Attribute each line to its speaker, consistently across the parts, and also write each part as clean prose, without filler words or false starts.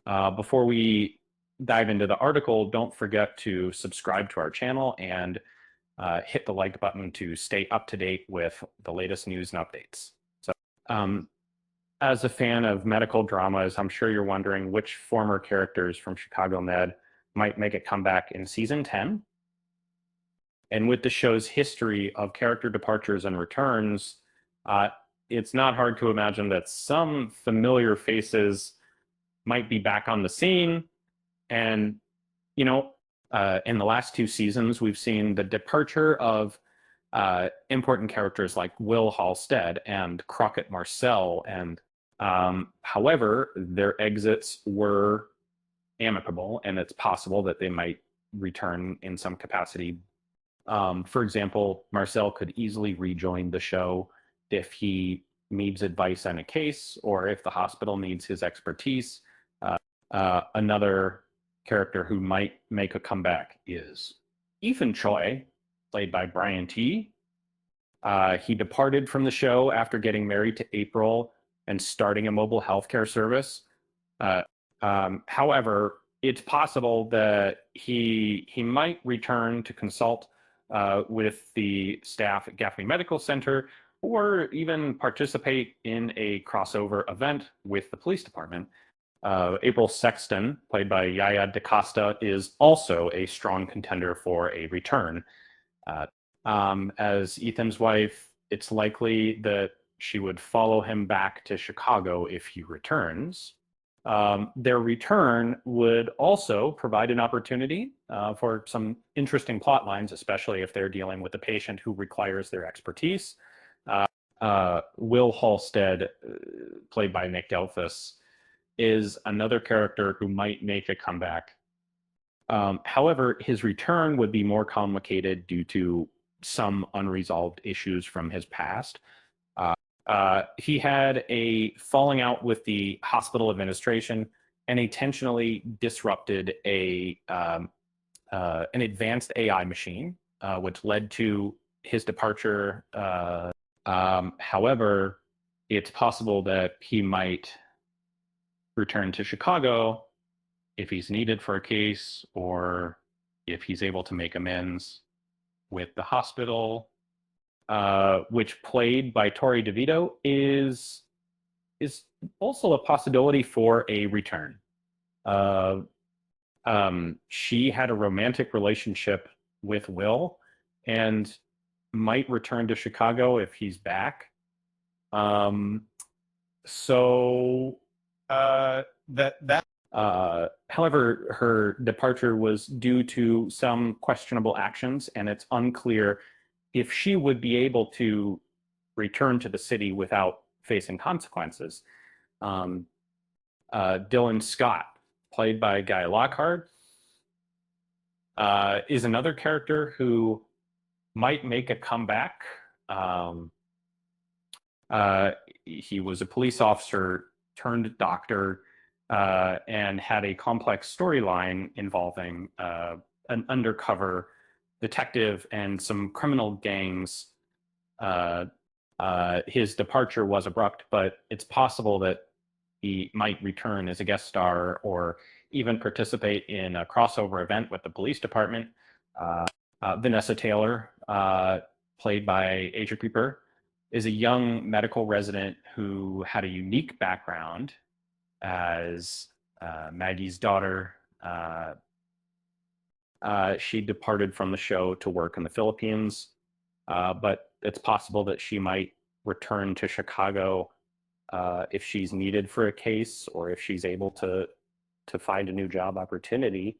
Speaker 1: Before we dive into the article, don't forget to subscribe to our channel and hit the like button to stay up to date with the latest news and updates. So, um, as a fan of medical dramas, I'm sure you're wondering which former characters from Chicago Med might make a comeback in season 10. And with the show's history of character departures and returns, uh, it's not hard to imagine that some familiar faces might be back on the scene. And, you know, in the last two seasons, we've seen the departure of important characters like Will Halstead and Crockett Marcel. And however, their exits were amicable, and it's possible that they might return in some capacity. For example, Marcel could easily rejoin the show if he needs advice on a case or if the hospital needs his expertise. Another character who might make a comeback is Ethan Choi, played by Brian T. He departed from the show after getting married to April and starting a mobile healthcare service. Uh, however, it's possible that he might return to consult with the staff at Gaffney Medical Center or even participate in a crossover event with the police department. April Sexton, played by Yaya DaCosta, is also a strong contender for a return. Uh, as Ethan's wife, it's likely that she would follow him back to Chicago if he returns. Their return would also provide an opportunity for some interesting plot lines, especially if they're dealing with a patient who requires their expertise. Will Halstead, played by Nick Delfus, is another character who might make a comeback. However, his return would be more complicated due to some unresolved issues from his past. He had a falling out with the hospital administration and intentionally disrupted an advanced AI machine, which led to his departure. However, it's possible that he might return to Chicago if he's needed for a case or if he's able to make amends with the hospital, which played by Tori DeVito, is also a possibility for a return. Uh, she had a romantic relationship with Will and might return to Chicago if he's back. Um, so that however, her departure was due to some questionable actions, and it's unclear if she would be able to return to the city without facing consequences. Um, Dylan Scott, played by Guy Lockhart, is another character who might make a comeback. Um, he was a police officer turned doctor and had a complex storyline involving an undercover detective and some criminal gangs. His departure was abrupt, but it's possible that he might return as a guest star or even participate in a crossover event with the police department. Vanessa Taylor, played by Asia Creeper, is a young medical resident who had a unique background as Maggie's daughter. She departed from the show to work in the Philippines, but it's possible that she might return to Chicago if she's needed for a case or if she's able to find a new job opportunity.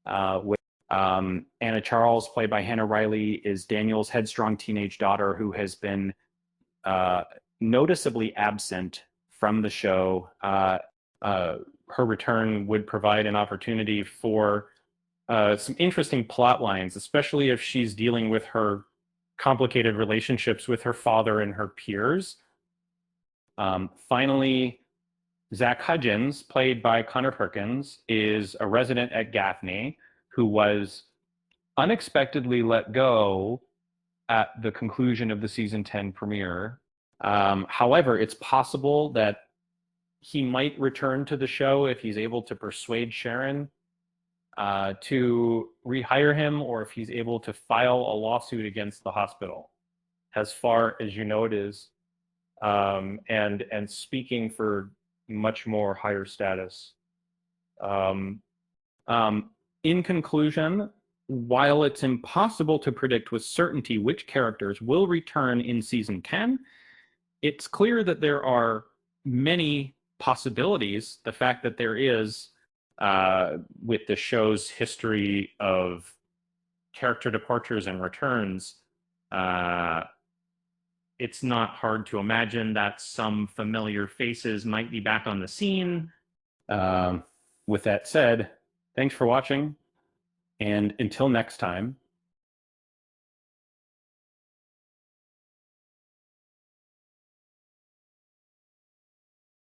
Speaker 1: Anna Charles, played by Hannah Riley, is Daniel's headstrong teenage daughter who has been noticeably absent from the show. Her return would provide an opportunity for some interesting plot lines, especially if she's dealing with her complicated relationships with her father and her peers. Finally, Zach Hudgens, played by Connor Perkins, is a resident at Gaffney who was unexpectedly let go at the conclusion of the season 10 premiere. However, it's possible that he might return to the show if he's able to persuade Sharon to rehire him, or if he's able to file a lawsuit against the hospital, as far as you know it is, and speaking for much more higher status. In conclusion, while it's impossible to predict with certainty which characters will return in season 10, it's clear that there are many possibilities. The fact that there is, with the show's history of character departures and returns, it's not hard to imagine that some familiar faces might be back on the scene. With that said, thanks for watching, and until next time,